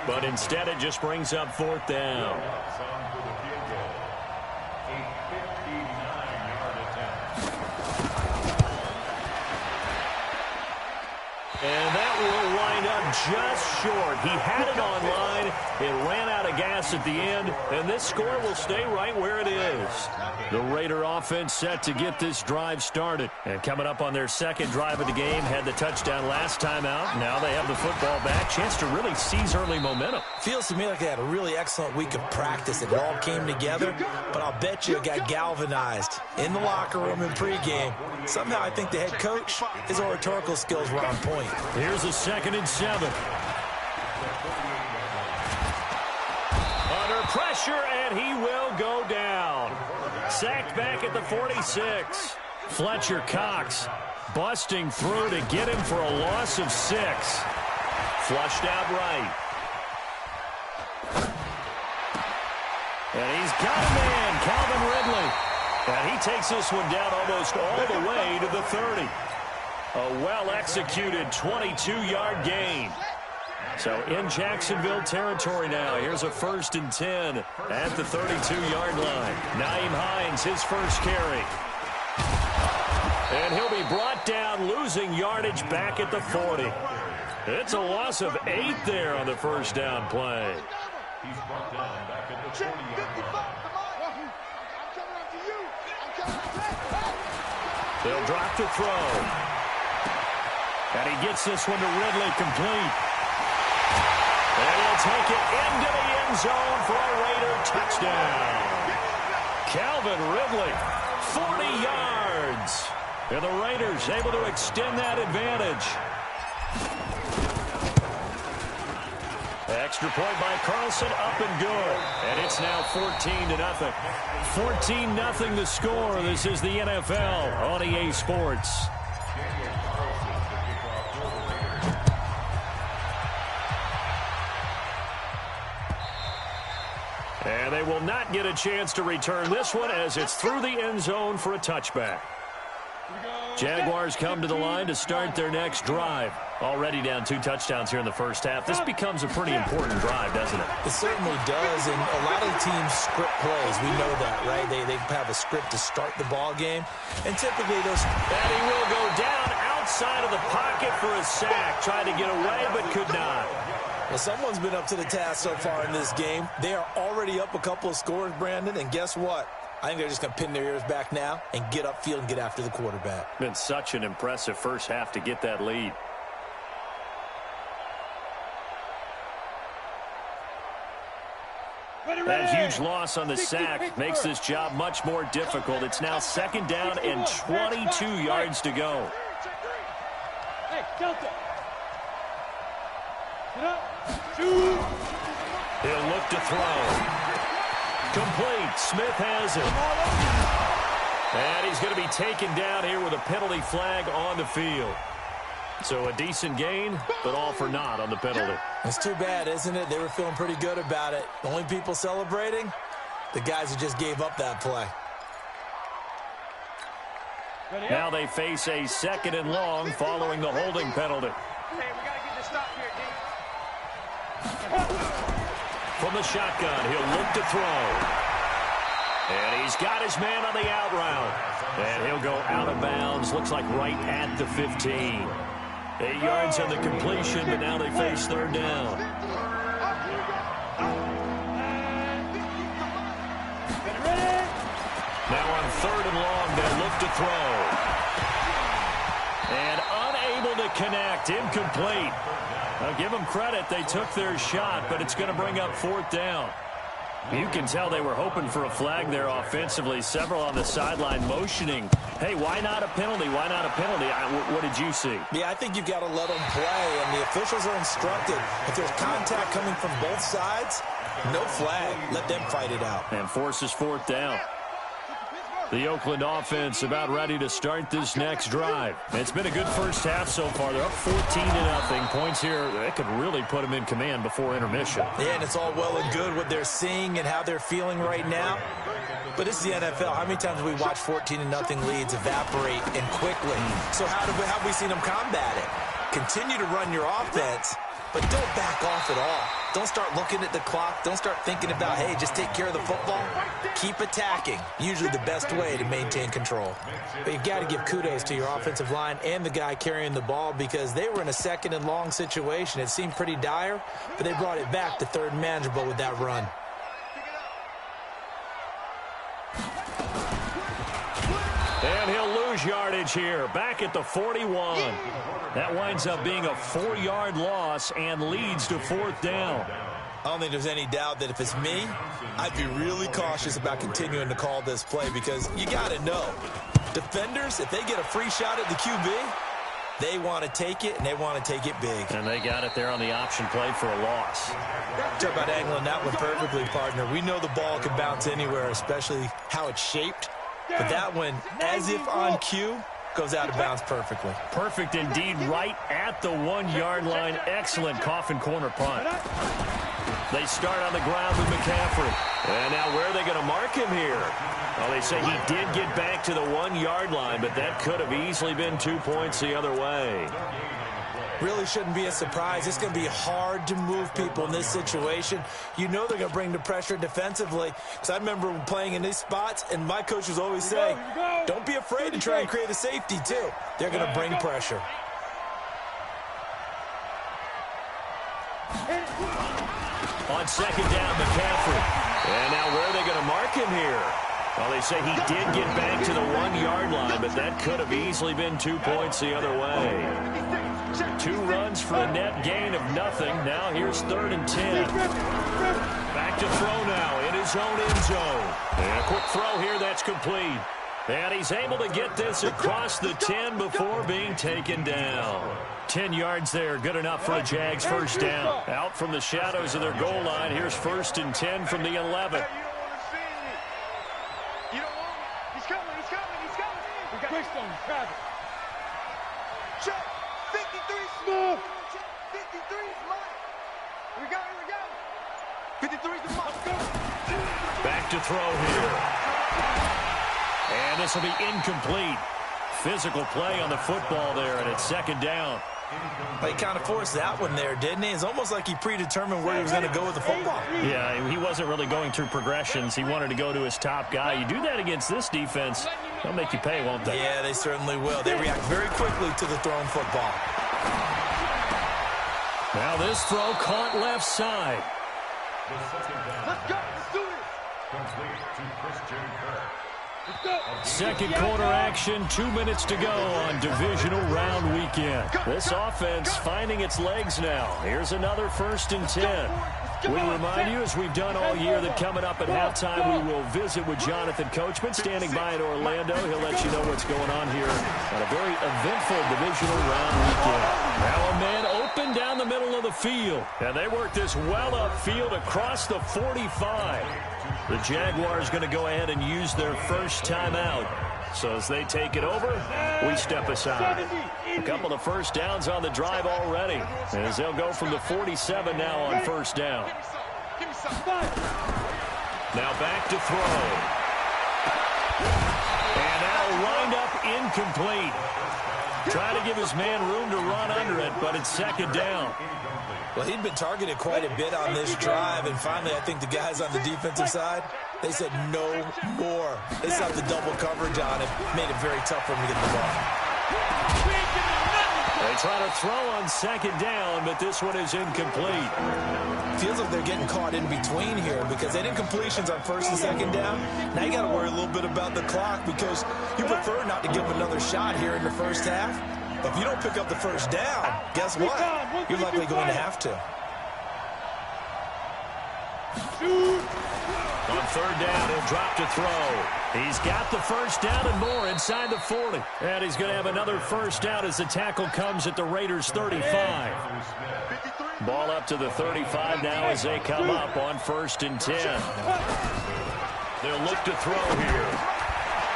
but instead it just brings up 4th down. And that will wind up just short. He had it on line. It ran out of gas at the end, and this score will stay right where it is. The Raider offense set to get this drive started. And coming up on their 2nd drive of the game, had the touchdown last time out. Now they have the football back. Chance to really seize early momentum. Feels to me like they had a really excellent week of practice. It all came together, but I'll bet you it got galvanized in the locker room in pregame. Somehow I think the head coach, his oratorical skills were on point. Here's a 2nd and 7. Under pressure, and he will go down. Sacked back at the 46. Fletcher Cox busting through to get him for a loss of 6. Flushed out right. And he's got a man, Calvin Ridley. And he takes this one down almost all the way to the 30. A well-executed 22-yard gain. So in Jacksonville territory now. Here's a 1st and 10 at the 32-yard line. Nyheim Hines, his first carry. And he'll be brought down, losing yardage back at the 40. It's a loss of 8 there on the 1st down play. He's brought down back at the 20-yard line. They'll drop to throw. And he gets this one to Ridley, complete. And he'll take it into the end zone for a Raider touchdown. Calvin Ridley, 40 yards. And the Raiders able to extend that advantage. Extra point by Carlson, up and good. And it's now 14-0. 14-0 the score. This is the NFL on EA Sports. And they will not get a chance to return this one as it's through the end zone for a touchback. Jaguars come to the line to start their next drive. Already down 2 touchdowns here in the first half. This becomes a pretty important drive, doesn't it? It certainly does, and a lot of teams script plays. We know that, right? They have a script to start the ball game, and typically those... And he will go down outside of the pocket for a sack. Tried to get away, but could not. Well, someone's been up to the task so far in this game. They are already up a couple of scores, Brandon, and guess what? I think they're just going to pin their ears back now and get upfield and get after the quarterback. Been such an impressive first half to get that lead. That huge loss on the sack makes this job much more difficult. It's now 2nd down and 22 yards to go. Hey, Delta. Get up. He'll look to throw. Complete. Smith has it. And he's going to be taken down here with a penalty flag on the field. So a decent gain, but all for naught on the penalty. It's too bad, isn't it? They were feeling pretty good about it. The only people celebrating, the guys who just gave up that play. Now they face a 2nd and long following the holding penalty. Hey, we got to get this stop here, D. From the shotgun, he'll look to throw. And he's got his man on the out route. And he'll go out of bounds. Looks like right at the 15. 8 yards on the completion, but now they face 3rd down. Now on 3rd and long, they'll look to throw. And unable to connect, incomplete. I'll give them credit, they took their shot, but it's going to bring up 4th down. You can tell they were hoping for a flag there offensively. Several on the sideline motioning, hey, why not a penalty? Why not a penalty? What did you see? Yeah, I think you've got to let them play, and the officials are instructed. If there's contact coming from both sides, no flag. Let them fight it out. And forces fourth down. The Oakland offense about ready to start this next drive. It's been a good first half so far. They're up 14-0. Points here, that could really put them in command before intermission. Yeah, and it's all well and good what they're seeing and how they're feeling right now. But this is the NFL. How many times have we watched 14-0 leads evaporate and quickly? So how have we seen them combat it? Continue to run your offense, but don't back off at all. Don't start looking at the clock. Don't start thinking about, hey, just take care of the football. Keep attacking. Usually the best way to maintain control. But you've got to give kudos to your offensive line and the guy carrying the ball because they were in a second and long situation. It seemed pretty dire, but they brought it back to third and manageable with that run. And he'll lose yardage here. Back at the 41. That winds up being a 4-yard loss and leads to fourth down. I don't think there's any doubt that if it's me, I'd be really cautious about continuing to call this play because you got to know, defenders, if they get a free shot at the QB, they want to take it, and they want to take it big. And they got it there on the option play for a loss. Talk about angling that one perfectly, partner. We know the ball can bounce anywhere, especially how it's shaped. But that one, as if on cue, goes out of bounds perfectly. Perfect indeed, right at the 1-yard line. Excellent coffin corner punt. They start on the ground with McCaffrey. And now where are they going to mark him here? Well, they say he did get back to the 1-yard line, but that could have easily been 2 points the other way. Really shouldn't be a surprise. It's going to be hard to move people in this situation. You know they're going to bring the pressure defensively. Because I remember playing in these spots, and my coaches always say, don't be afraid to try and create a safety, too. They're going to bring pressure. On second down, McCaffrey. And now where are they going to mark him here? Well, they say he did get back to the 1-yard line, but that could have easily been 2 points the other way. 2 runs for a net gain of nothing. Now here's 3rd and 10. Back to throw now in his own end zone. And a quick throw here that's complete. And he's able to get this across the 10 before being taken down. 10 yards there, good enough for a Jags first down. Out from the shadows of their goal line, here's 1st and 10 from the 11. He's coming. We got quick on Travis. Check. 53 smooth. 53 is mine. We got it. 53 is the mine. Back to throw here. And this will be incomplete. Physical play on the football there, and it's 2nd down. Well, he kind of forced that one there, didn't he? It's almost like he predetermined where he was going to go with the football. Yeah, he wasn't really going through progressions. He wanted to go to his top guy. You do that against this defense, they'll make you pay, won't they? Yeah, they certainly will. They react very quickly to the thrown football. Now this throw caught left side. Let's go. Let's do this. Complete to Christian Kirk. Second quarter action, 2 minutes to go on divisional round weekend. This offense finding its legs now. Here's another 1st and 10. We remind you, as we've done all year, that coming up at halftime, we will visit with Jonathan Coachman, standing by in Orlando. He'll let you know what's going on here on a very eventful divisional round weekend. Now a man open down the middle of the field, and they work this well upfield across the 45. The Jaguars going to go ahead and use their first timeout. So as they take it over, we step aside. A couple of first downs on the drive already, as they'll go from the 47 now on 1st down. Now back to throw. And that'll wind up incomplete. Trying to give his man room to run under it, but it's 2nd down. Well, he'd been targeted quite a bit on this drive, and finally I think the guys on the defensive side, they said no more. They saw the double coverage on him, made it very tough for him to get the ball. They try to throw on 2nd down, but this one is incomplete. Feels like they're getting caught in between here because they did completions on 1st and 2nd down. Now you got to worry a little bit about the clock because you prefer not to give them another shot here in the first half. But if you don't pick up the first down, guess what? You're likely going to have to. On third down, he'll drop to throw. He's got the first down and more inside the 40. And he's going to have another first down as the tackle comes at the Raiders' 35. Ball up to the 35 now as they come up on 1st and 10. They'll look to throw here.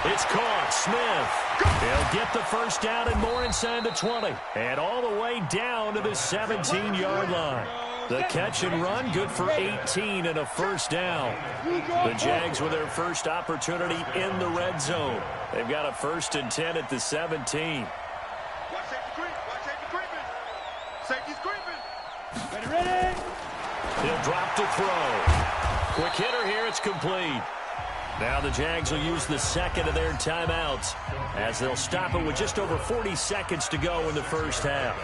It's caught. Smith. He'll get the first down and more inside the 20. And all the way down to the 17-yard line. The catch and run, good for 18 and a first down. The Jags with their first opportunity in the red zone. They've got a 1st and 10 at the 17. Watch safety creeping. Safety's creeping. Ready. He'll drop to throw. Quick hitter here. It's complete. Now the Jags will use the second of their timeouts as they'll stop it with just over 40 seconds to go in the first half.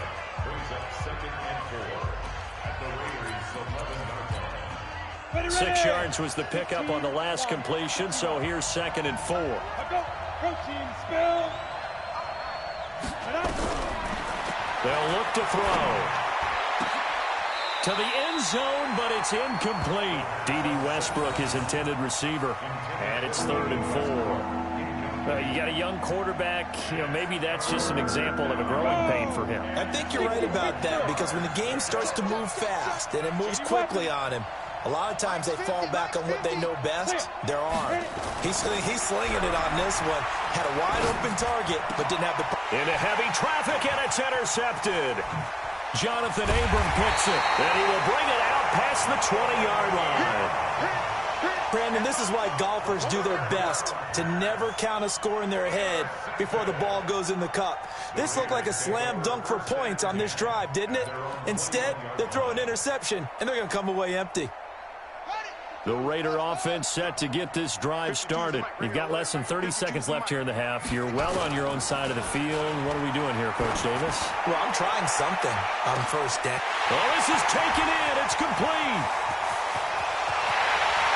6 yards was the pickup on the last completion, so here's 2nd and 4. They'll look to throw. To the end zone, but it's incomplete. D.D. Westbrook, his intended receiver, and it's 3rd and 4. You got a young quarterback, maybe that's just an example of a growing pain for him. I think you're right about that because when the game starts to move fast and it moves quickly on him, a lot of times they fall back on what they know best, their arm. He's slinging it on this one. Had a wide-open target, but didn't have the... Into heavy traffic, and it's intercepted. Jonathan Abram picks it, and he will bring it out past the 20-yard line. Brandon, this is why golfers do their best to never count a score in their head before the ball goes in the cup. This looked like a slam dunk for points on this drive, didn't it? Instead, they throw an interception, and they're going to come away empty. The Raider offense set to get this drive started. You've got less than 30 seconds left here in the half. You're well on your own side of the field. What are we doing here, Coach Davis? Well, I'm trying something on 1st down. Oh, this is taken in. It's complete.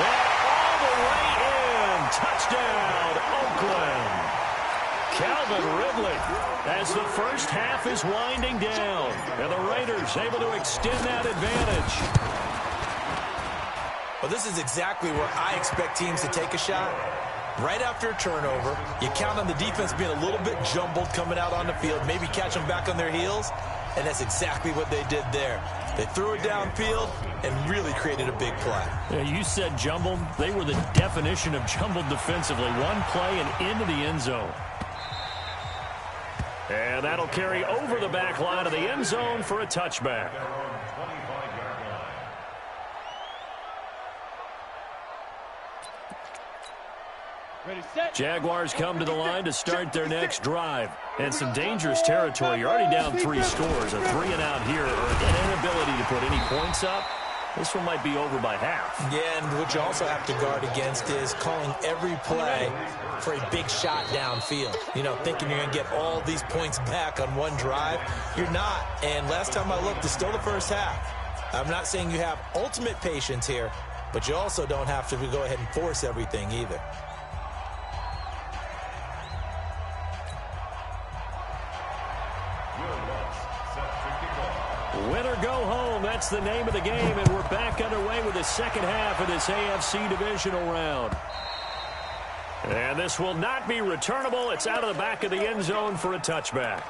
And all the way in. Touchdown, Oakland. Calvin Ridley as the first half is winding down. And the Raiders able to extend that advantage. Well, this is exactly where I expect teams to take a shot. Right after a turnover, you count on the defense being a little bit jumbled coming out on the field, maybe catch them back on their heels, and that's exactly what they did there. They threw it downfield and really created a big play. Yeah, you said jumbled. They were the definition of jumbled defensively. One play and into the end zone. And that'll carry over the back line of the end zone for a touchback. Jaguars come to the line to start their next drive. And some dangerous territory. You're already down 3 scores. A 3-and-out here, or an inability to put any points up. This one might be over by half. Yeah, and what you also have to guard against is calling every play for a big shot downfield. Thinking you're going to get all these points back on one drive. You're not. And last time I looked, it's still the first half. I'm not saying you have ultimate patience here, but you also don't have to go ahead and force everything either. Win or go home, that's the name of the game, and we're back underway with the second half of this AFC divisional round. And this will not be returnable. It's out of the back of the end zone for a touchback.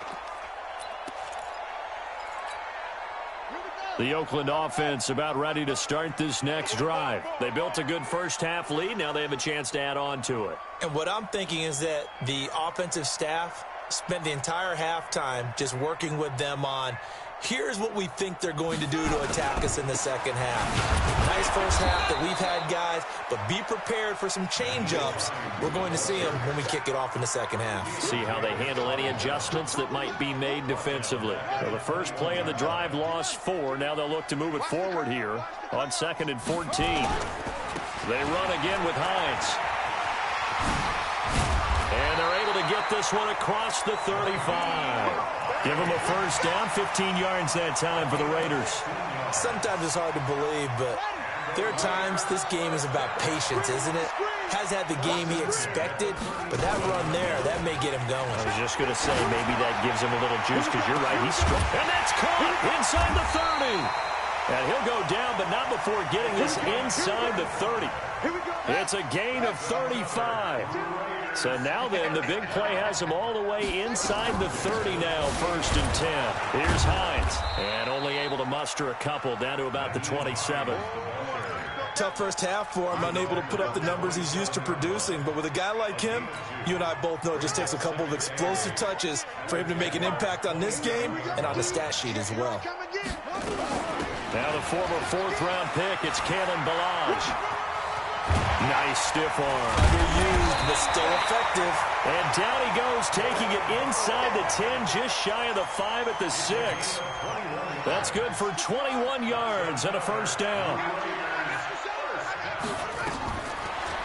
The Oakland offense about ready to start this next drive. They built a good first half lead. Now they have a chance to add on to it. And what I'm thinking is that the offensive staff spent the entire halftime just working with them on, here's what we think they're going to do to attack us in the second half. Nice first half that we've had, guys, but be prepared for some change-ups. We're going to see them when we kick it off in the second half. See how they handle any adjustments that might be made defensively. Well, the first play of the drive lost 4. Now they'll look to move it forward here on 2nd and 14. They run again with Hines. And they're able to get this one across the 35. Give them a first down, 15 yards that time for the Raiders. Sometimes it's hard to believe, but there are times this game is about patience, isn't it? Has had the game he expected, but that run there, that may get him going. I was just going to say, maybe that gives him a little juice, because you're right, he's struck. And that's caught inside the 30. And he'll go down, but not before getting this inside the 30. It's a gain of 35. So now then, the big play has him all the way inside the 30 now, 1st and 10. Here's Hines, and only able to muster a couple down to about the 27. Tough first half for him, unable to put up the numbers he's used to producing. But with a guy like him, you and I both know it just takes a couple of explosive touches for him to make an impact on this game and on the stat sheet as well. Now the former 4th-round pick, it's Kalen Ballage. Nice stiff arm. Underused, but still effective. And down he goes, taking it inside the 10, just shy of the 5 at the 6. That's good for 21 yards and a 1st down.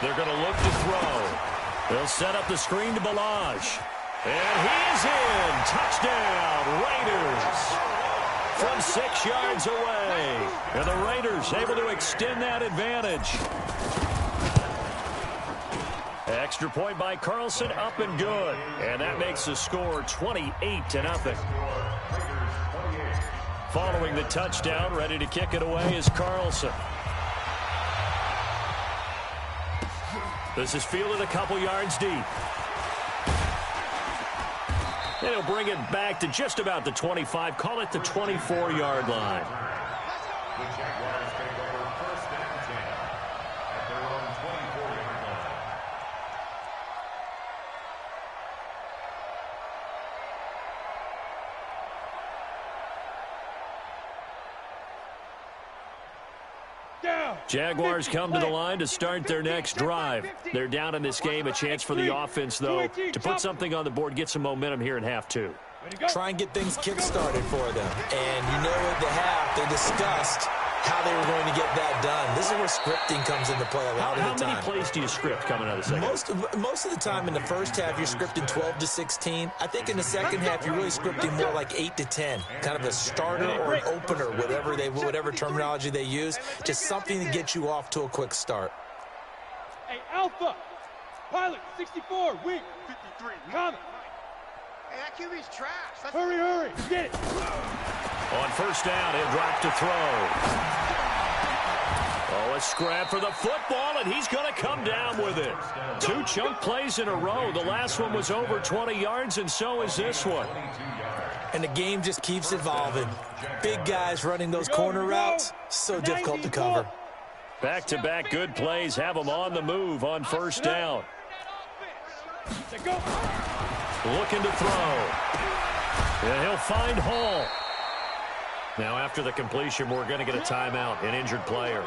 They're going to look to throw. They'll set up the screen to Ballage. And he is in. Touchdown, Raiders. From 6 yards away. And the Raiders able to extend that advantage. Extra point by Carlson, up and good. And that makes the score 28-0. Following the touchdown, ready to kick it away is Carlson. This is fielded a couple yards deep. And he'll bring it back to just about the 25. Call it the 24-yard line. The Jaguars take over 1st and 10 at their own 24-yard line. Jaguars come to the line to start their next drive. They're down in this game. A chance for the offense, though, to put something on the board, get some momentum here in half 2. Try and get things kick-started for them. And you know at the half, they discussed how they were going to get that done. This is where scripting comes into play a lot of the time. How many plays do you script coming out of the second? Most of the time in the first half, you're scripting 12 to 16. I think in the second half, you're really scripting more like 8 to 10. Kind of a starter or an opener, whatever terminology they use. Just something to get you off to a quick start. Hey, Alpha! Pilot, 64, wing, 53, coming. Hey, that QB's trash. Hurry, get it. On 1st down, he'll drop to throw. Oh, a scrap for the football, and he's going to come down with it. 2 chunk plays in a row. The last one was over 20 yards, and so is this one. And the game just keeps evolving. Big guys running those corner routes, so difficult to cover. Back-to-back good plays have them on the move on 1st down. Looking to throw. And he'll find Hall. Now, after the completion, we're going to get a timeout, an injured player.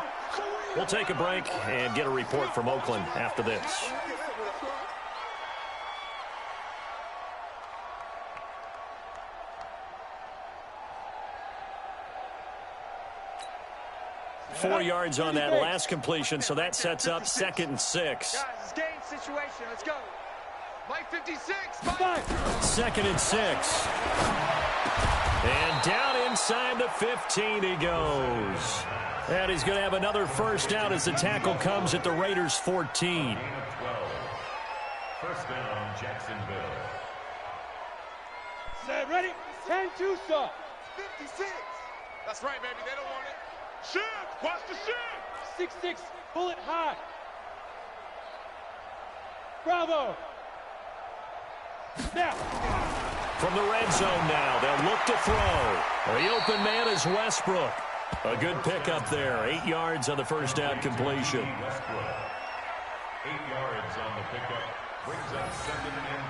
We'll take a break and get a report from Oakland after this. Four yards on that last completion, so that sets up 2nd and 6. Guys, it's game situation. Let's go. Mike 56. 2nd and 6. And down inside the 15 he goes. And he's going to have another 1st down as the tackle comes at the Raiders' 14. 1st down, Jacksonville. Set, ready? 10-2, son. 56. That's right, baby. They don't want it. Shift. Watch the shift. 6-6. Bullet high. Bravo. Now. From the red zone now, they'll look to throw. The open man is Westbrook. A good pickup there. 8 yards on the 1st down completion. 8 yards on the pickup. Brings up 2nd and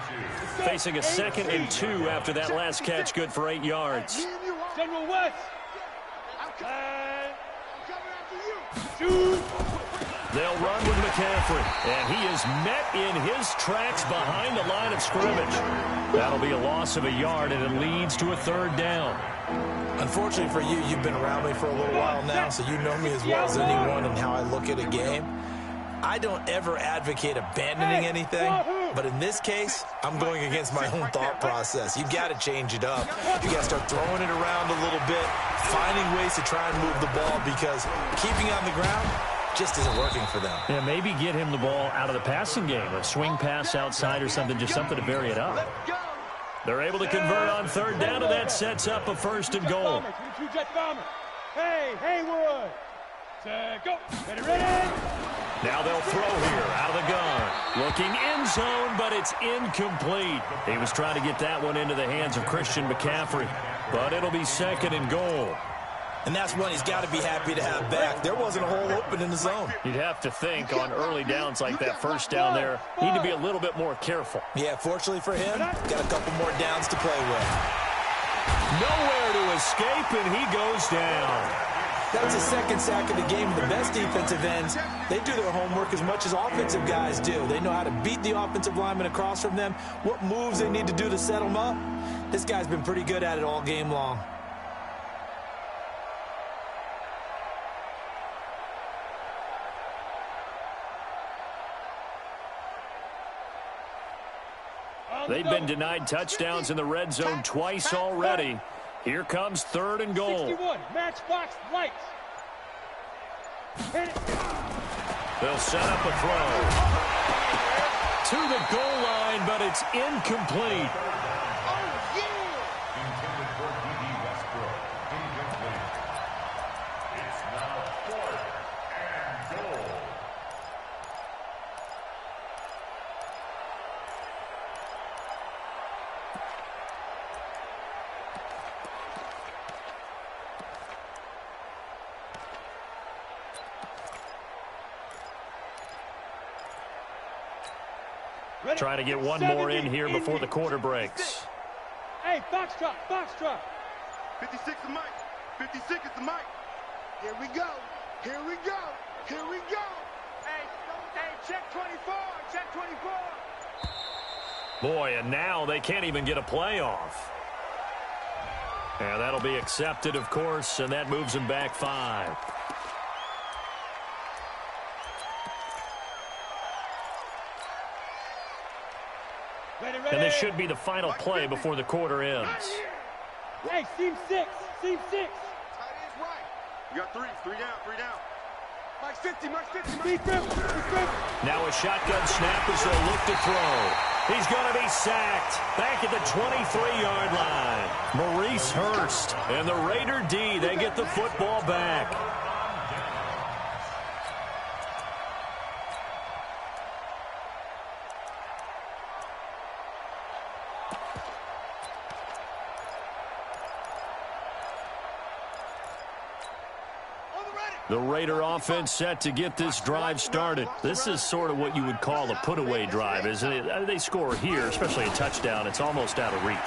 2. Facing a 2nd and 2 after that last catch. Good for 8 yards. General West. I'm coming after you. Shoot. They'll run with McCaffrey, and he is met in his tracks behind the line of scrimmage. That'll be a loss of a yard, and it leads to a 3rd down. Unfortunately for you, you've been around me for a little while now, so you know me as well as anyone and how I look at a game. I don't ever advocate abandoning anything, but in this case, I'm going against my own thought process. You've got to change it up. You got to start throwing it around a little bit, finding ways to try and move the ball, because keeping on the ground just isn't working for them. Yeah, maybe get him the ball out of the passing game, a swing pass outside or something, just something to vary it up. They're able to convert on 3rd down, and that sets up a 1st and goal. Hey, Haywood. Set, go. Ready. Now they'll throw here out of the gun. Looking end zone, but it's incomplete. He was trying to get that one into the hands of Christian McCaffrey, but it'll be 2nd and goal. And that's one he's got to be happy to have back. There wasn't a hole open in the zone. You'd have to think on early downs like that, first down there, need to be a little bit more careful. Yeah, fortunately for him, got a couple more downs to play with. Nowhere to escape, and he goes down. That's the 2nd sack of the game. The best defensive ends, they do their homework as much as offensive guys do. They know how to beat the offensive lineman across from them, what moves they need to do to set them up. This guy's been pretty good at it all game long. They've been denied touchdowns in the red zone twice already. Here comes 3rd and goal. 61, matchbox lights. Hit it. They'll set up a throw. To the goal line, but it's incomplete. Intended for D.D. Westbrook. Incomplete. It's now 4th and goal. Trying to get one more in here before the quarter breaks. Hey, foxtrot. 56 is Mike. 56 is the Mike. Here we go. Hey, check 24. Check 24. Boy, and now they can't even get a playoff. And that'll be accepted, of course, and that moves them back 5. And this should be the final play before the quarter ends. Hey, seam 6. Tight end's right. You got 3 down. Mike's 50. Now a shotgun snap as they'll look to throw. He's going to be sacked back at the 23-yard line. Maurice Hurst and the Raider D, they get the football back. The Raider offense set to get this drive started. This is sort of what you would call a put-away drive, isn't it? They score here, especially a touchdown. It's almost out of reach.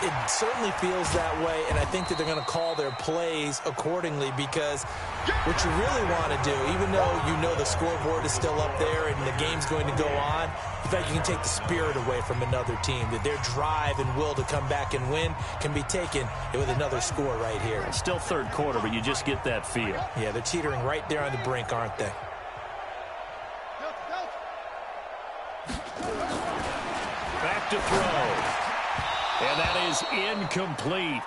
It certainly feels that way, and I think that they're going to call their plays accordingly because what you really want to do, even though you know the scoreboard is still up there and the game's going to go on, in fact, you can take the spirit away from another team, that their drive and will to come back and win can be taken with another score right here. It's still 3rd quarter, but you just get that feel. Yeah, they're teetering right there on the brink, aren't they? Back to throw. And that is incomplete.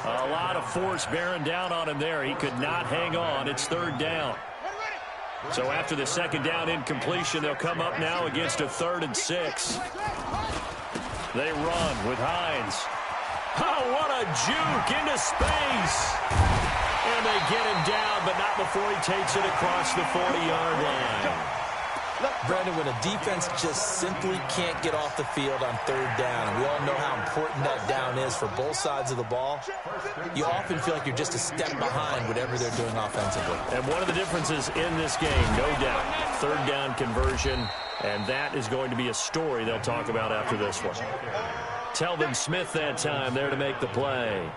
A lot of force bearing down on him there. He could not hang on. It's 3rd down. So after the 2nd down incompletion, they'll come up now against a 3rd and 6. They run with Hines. Oh, what a juke into space. And they get him down, but not before he takes it across the 40-yard line. Brandon, when a defense just simply can't get off the field on 3rd down, and we all know how important that down is for both sides of the ball, you often feel like you're just a step behind whatever they're doing offensively. And one of the differences in this game, no doubt, 3rd down conversion, and that is going to be a story they'll talk about after this one. Telvin Smith that time there to make the play.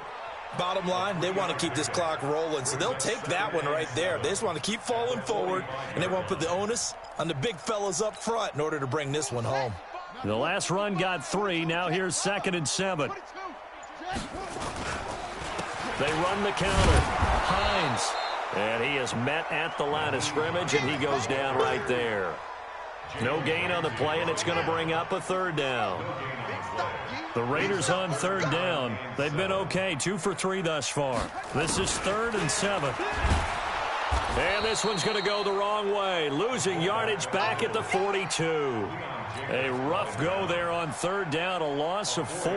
Bottom line, they want to keep this clock rolling, so they'll take that one right there. They just want to keep falling forward, and they want to put the onus on the big fellas up front in order to bring this one home. The last run got 3. Now here's 2nd and 7. They run the counter. Hines. And he is met at the line of scrimmage, and he goes down right there. No gain on the play, and it's going to bring up a 3rd down. The Raiders on 3rd down. They've been okay, 2 for 3 thus far. This is 3rd and 7. And this one's going to go the wrong way. Losing yardage back at the 42. A rough go there on 3rd down, a loss of 4.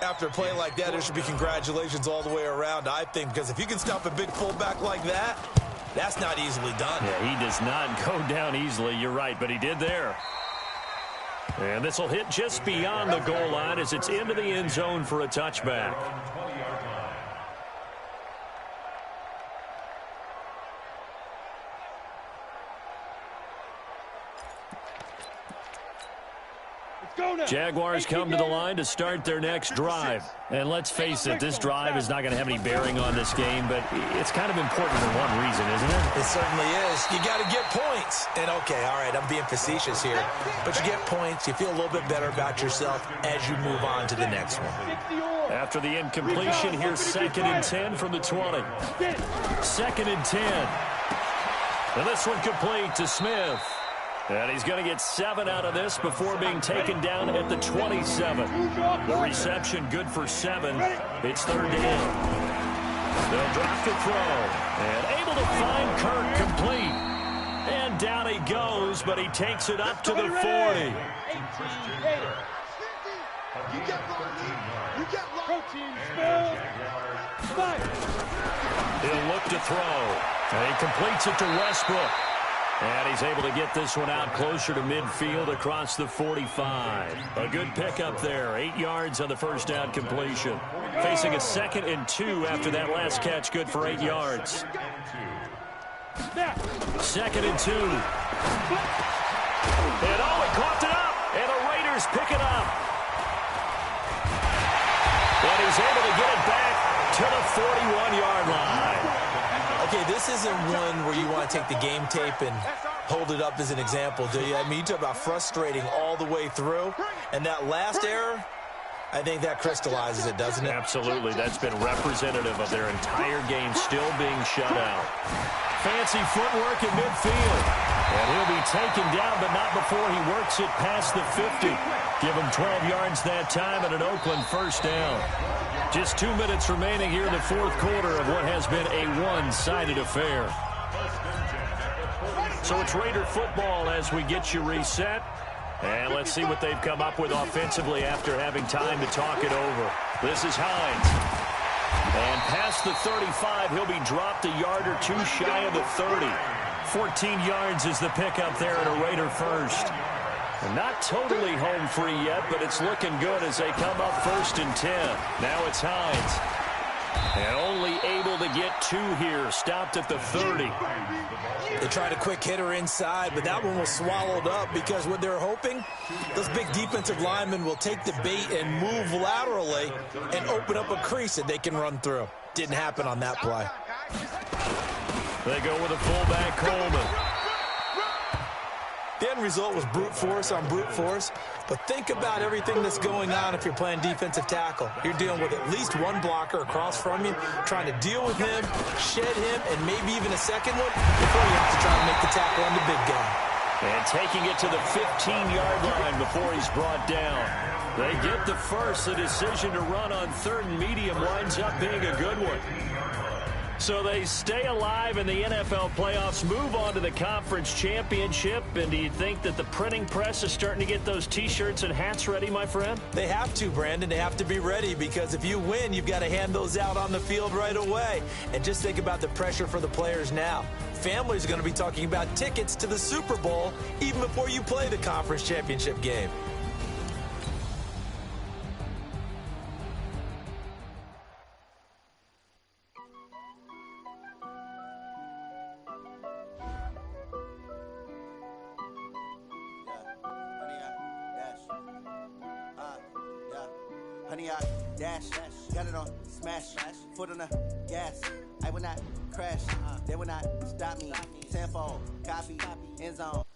After a play like that, there should be congratulations all the way around, I think, because if you can stop a big fullback like that, that's not easily done. Yeah, he does not go down easily. You're right, but he did there. And this will hit just beyond the goal line as it's into the end zone for a touchback. Jaguars come to the line to start their next drive. And let's face it, this drive is not going to have any bearing on this game, but it's kind of important for one reason, isn't it? It certainly is. You got to get points. And, okay, all right, I'm being facetious here. But you get points, you feel a little bit better about yourself as you move on to the next one. After the incompletion, here's 2nd and 10 from the 20. 2nd and 10. And this one complete to Smith. And he's going to get 7 out of this before being taken down at the 27. The reception good for 7. It's 3rd down. They'll drop the throw. And able to find Kirk complete. And down he goes, but he takes it up to the 40. He'll look to throw. And he completes it to Westbrook. And he's able to get this one out closer to midfield across the 45. A good pickup there. 8 yards on the first down completion. Facing a 2nd and 2 after that last catch, good for 8 yards. 2nd and 2. And oh, he coughed it up. And the Raiders pick it up. And he's able to get it back to the 41-yard line. Okay, this isn't one where you want to take the game tape and hold it up as an example, do you? I mean, you talk about frustrating all the way through. And that last error, I think that crystallizes it, doesn't it? Absolutely. That's been representative of their entire game still being shut out. Fancy footwork in midfield. And he'll be taken down, but not before he works it past the 50. Give him 12 yards that time and an Oakland first down. Just 2 minutes remaining here in the 4th quarter of what has been a one-sided affair. So it's Raider football as we get you reset. And let's see what they've come up with offensively after having time to talk it over. This is Hines. And past the 35, he'll be dropped a yard or 2 shy of the 30. 14 yards is the pickup there at a Raider first. Not totally home free yet, but it's looking good as they come up 1st and 10. Now it's Hines. And only able to get 2 here. Stopped at the 30. They tried a quick hitter inside, but that one was swallowed up because what they're hoping, those big defensive linemen will take the bait and move laterally and open up a crease that they can run through. Didn't happen on that play. They go with a fullback, Coleman. The end result was brute force on brute force, but think about everything that's going on if you're playing defensive tackle. You're dealing with at least one blocker across from you, trying to deal with him, shed him, and maybe even a second one before you have to try to make the tackle on the big guy. And taking it to the 15-yard line before he's brought down. They get the first. The decision to run on 3rd and medium winds up being a good one. So they stay alive in the NFL playoffs, move on to the conference championship. And do you think that the printing press is starting to get those T-shirts and hats ready, my friend? They have to, Brandon. They have to be ready because if you win, you've got to hand those out on the field right away. And just think about the pressure for the players now. Families are going to be talking about tickets to the Super Bowl even before you play the conference championship game. Honey, I dash, got it on, smash, foot on the gas. I will not crash, they will not stop me. Tenfold, copy, end zone.